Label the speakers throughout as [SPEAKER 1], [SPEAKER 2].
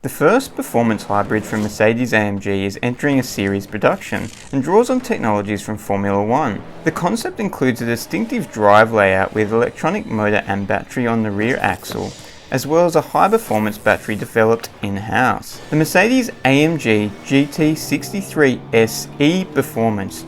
[SPEAKER 1] The first performance hybrid from Mercedes-AMG is entering a series production and draws on technologies from Formula One. The concept includes a distinctive drive layout with electronic motor and battery on the rear axle, as well as a high-performance battery developed in-house. The Mercedes-AMG GT 63 SE Performance,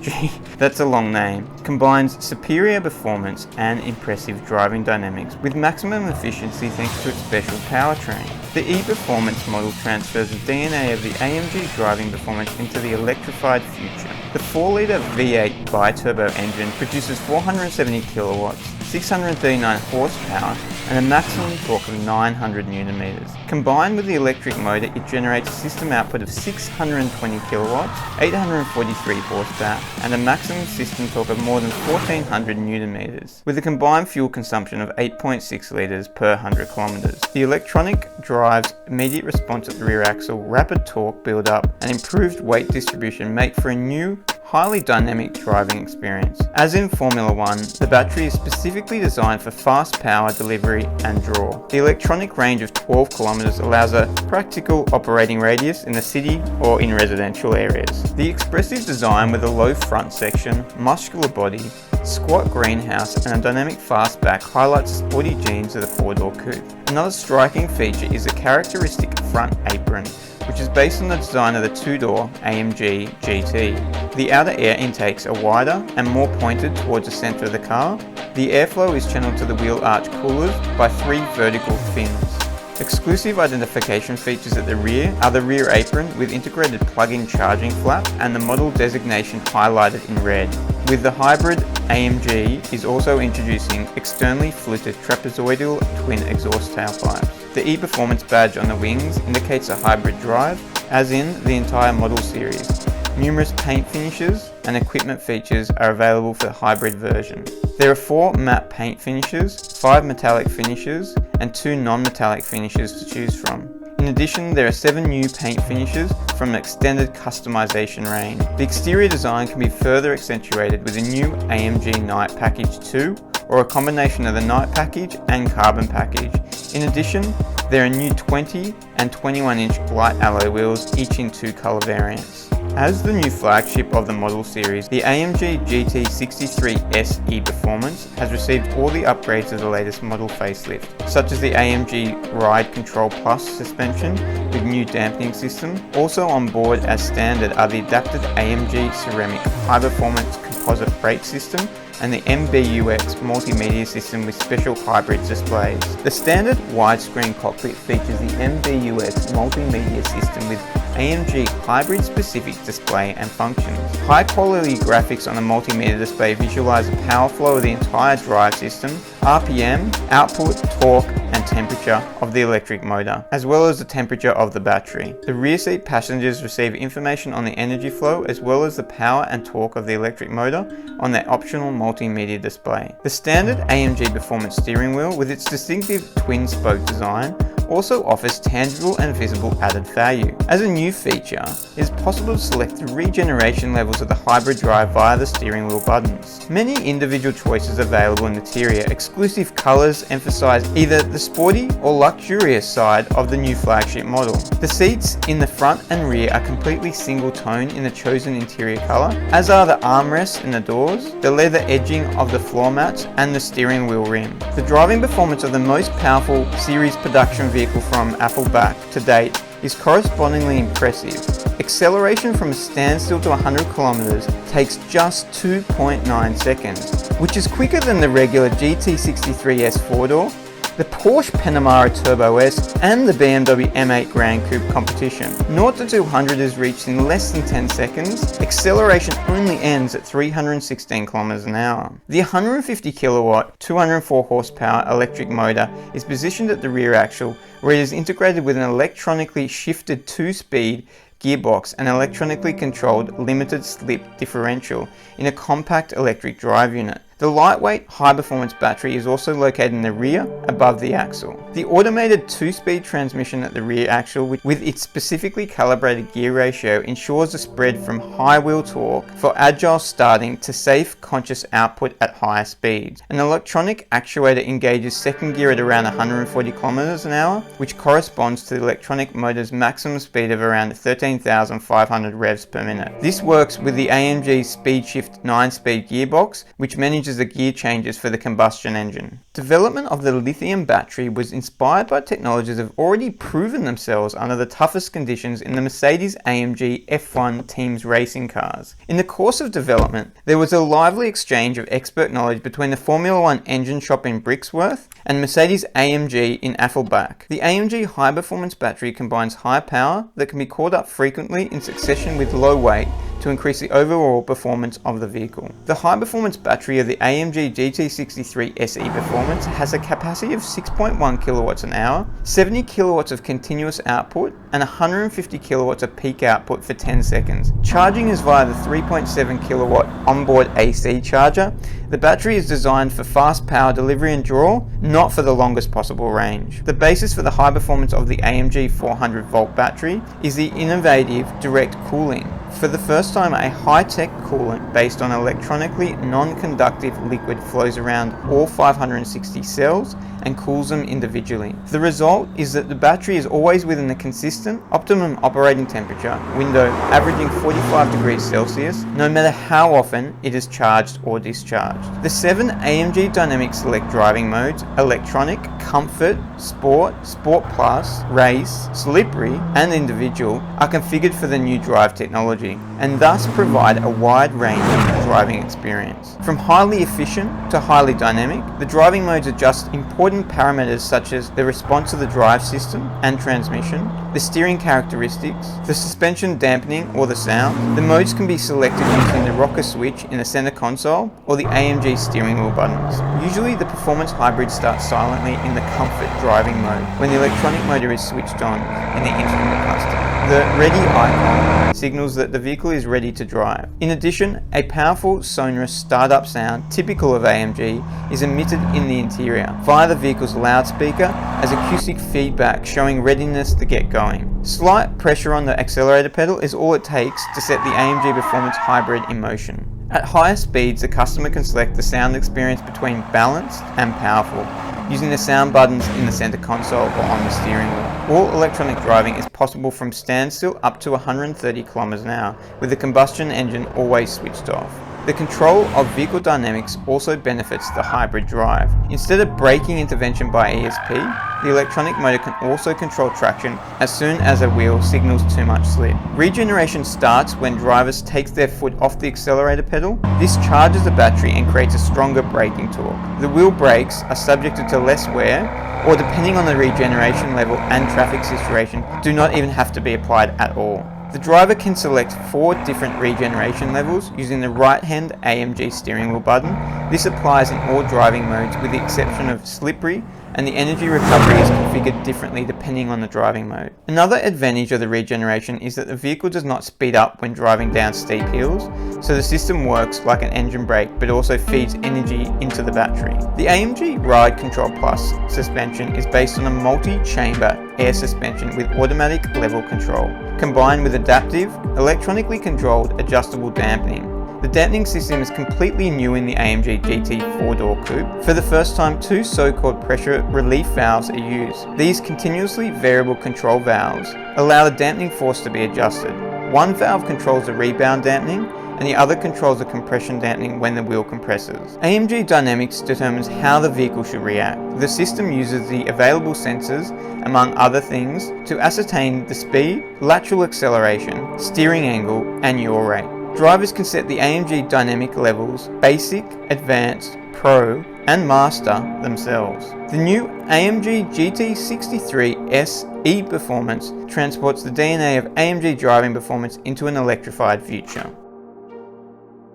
[SPEAKER 1] that's a long name, combines superior performance and impressive driving dynamics with maximum efficiency thanks to its special powertrain. The E-Performance model transfers the DNA of the AMG driving performance into the electrified future. The 4-litre V8 biturbo engine produces 470 kilowatts, 639 horsepower, and a maximum torque of 900 Nm. Combined with the electric motor, it generates a system output of 620 kilowatts, 843 horsepower, and a maximum system torque of more than 1400 Nm, with a combined fuel consumption of 8.6 litres per 100 kilometres. The electronic drive's immediate response at the rear axle, rapid torque build-up, and improved weight distribution make for a new, highly dynamic driving experience. As in Formula One, the battery is specifically designed for fast power delivery and draw. The electronic range of 12 kilometers allows a practical operating radius in the city or in residential areas. The expressive design with a low front section, muscular body, squat greenhouse, and a dynamic fastback highlights the sporty genes of the four-door coupe. Another striking feature is a characteristic front apron, which is based on the design of the two-door AMG GT. The outer air intakes are wider and more pointed towards the centre of the car. The airflow is channeled to the wheel arch coolers by 3 vertical fins. Exclusive identification features at the rear are the rear apron with integrated plug-in charging flap and the model designation highlighted in red. With the hybrid, AMG is also introducing externally fluted trapezoidal twin exhaust tailpipes. The E-Performance badge on the wings indicates a hybrid drive, as in the entire model series. Numerous paint finishes and equipment features are available for the hybrid version. There are 4 matte paint finishes, 5 metallic finishes, and 2 non-metallic finishes to choose from. In addition, there are 7 new paint finishes from an extended customization range. The exterior design can be further accentuated with a new AMG Night Package 2, or a combination of the Night Package and Carbon Package. In addition, there are new 20 and 21-inch light alloy wheels, each in 2 colour variants. As the new flagship of the model series, the AMG GT 63 SE Performance has received all the upgrades of the latest model facelift, such as the AMG Ride Control Plus suspension with new dampening system. Also on board as standard are the adapted AMG Ceramic High Performance Composite Brake System and the MBUX multimedia system with special hybrid displays. The standard widescreen cockpit features the MBUX multimedia system with AMG hybrid specific display and functions. High quality graphics on the multimedia display visualize the power flow of the entire drive system, RPM, output, torque, and temperature of the electric motor, as well as the temperature of the battery. The rear seat passengers receive information on the energy flow as well as the power and torque of the electric motor on their optional multimedia display. The standard AMG Performance steering wheel with its distinctive twin spoke design also offers tangible and visible added value. As a new feature, it is possible to select the regeneration levels of the hybrid drive via the steering wheel buttons. Many individual choices available in the interior. Exclusive colours emphasise either the sporty or luxurious side of the new flagship model. The seats in the front and rear are completely single tone in the chosen interior colour, as are the armrests and the doors, the leather edging of the floor mats, and the steering wheel rim. The driving performance of the most powerful series production vehicle from Affalterbach to date is correspondingly impressive. Acceleration from a standstill to 100 kilometers takes just 2.9 seconds, which is quicker than the regular GT63S 4-door, the Porsche Panamera Turbo S, and the BMW M8 Grand Coupe competition. 0 to 200 is reached in less than 10 seconds. Acceleration only ends at 316 km an hour. The 150 kilowatt, 204 horsepower electric motor is positioned at the rear axle, where it is integrated with an electronically shifted 2-speed gearbox and electronically controlled limited slip differential in a compact electric drive unit. The lightweight, high-performance battery is also located in the rear, above the axle. The automated 2-speed transmission at the rear axle with its specifically calibrated gear ratio ensures a spread from high wheel torque for agile starting to safe, conscious output at higher speeds. An electronic actuator engages second gear at around 140 kilometers an hour, which corresponds to the electronic motor's maximum speed of around 13,500 revs per minute. This works with the AMG Speed Shift 9-speed gearbox, which manages the gear changes for the combustion engine. Development of the lithium battery was inspired by technologies that have already proven themselves under the toughest conditions in the Mercedes-AMG F1 team's racing cars. In the course of development, there was a lively exchange of expert knowledge between the Formula 1 engine shop in Brixworth and Mercedes-AMG in Affalterbach. The AMG high-performance battery combines high power that can be called up frequently in succession with low weight to increase the overall performance of the vehicle. The high-performance battery of the AMG GT63 SE Performance has a capacity of 6.1 kilowatts an hour, 70 kilowatts of continuous output, and 150 kilowatts of peak output for 10 seconds. Charging is via the 3.7 kilowatt onboard AC charger. The battery is designed for fast power delivery and draw, not for the longest possible range. The basis for the high performance of the AMG 400 volt battery is the innovative direct cooling. For the first time, a high-tech coolant based on electronically non-conductive liquid flows around all 560 cells and cools them individually. The result is that the battery is always within the consistent optimum operating temperature window, averaging 45 degrees Celsius, no matter how often it is charged or discharged. The 7 AMG Dynamic Select driving modes, electronic, comfort, sport, sport plus, race, slippery, and individual, are configured for the new drive technology and thus provide a wide range of driving experience. From highly efficient to highly dynamic, the driving modes adjust important parameters such as the response of the drive system and transmission, the steering characteristics, the suspension dampening or the sound. The modes can be selected using the rocker switch in the center console or the AMG steering wheel buttons. Usually the performance hybrid starts silently in the comfort driving mode when the electronic motor is switched on in the instrument cluster. The ready icon signals that the vehicle is ready to drive. In addition, a powerful sonorous startup sound typical of AMG is emitted in the interior via the vehicle's loudspeaker as acoustic feedback showing readiness to get going. Slight pressure on the accelerator pedal is all it takes to set the AMG Performance Hybrid in motion. At higher speeds, the customer can select the sound experience between balanced and powerful, using the sound buttons in the center console or on the steering wheel. All electronic driving is possible from standstill up to 130 km an hour, with the combustion engine always switched off. The control of vehicle dynamics also benefits the hybrid drive. Instead of braking intervention by ESP, the electronic motor can also control traction as soon as a wheel signals too much slip. Regeneration starts when drivers take their foot off the accelerator pedal. This charges the battery and creates a stronger braking torque. The wheel brakes are subjected to less wear, or depending on the regeneration level and traffic situation, do not even have to be applied at all. The driver can select 4 different regeneration levels using the right-hand AMG steering wheel button. This applies in all driving modes with the exception of slippery, and the energy recovery is configured differently depending on the driving mode. Another advantage of the regeneration is that the vehicle does not speed up when driving down steep hills, so the system works like an engine brake but also feeds energy into the battery. The AMG Ride Control Plus suspension is based on a multi-chamber air suspension with automatic level control, combined with adaptive, electronically controlled adjustable dampening. The dampening system is completely new in the AMG GT 4-door coupe. For the first time, 2 so-called pressure relief valves are used. These continuously variable control valves allow the dampening force to be adjusted. One valve controls the rebound dampening, and the other controls the compression dampening when the wheel compresses. AMG Dynamics determines how the vehicle should react. The system uses the available sensors, among other things, to ascertain the speed, lateral acceleration, steering angle, and yaw rate. Drivers can set the AMG dynamic levels, Basic, Advanced, Pro, and Master themselves. The new AMG GT63 SE Performance transports the DNA of AMG driving performance into an electrified future.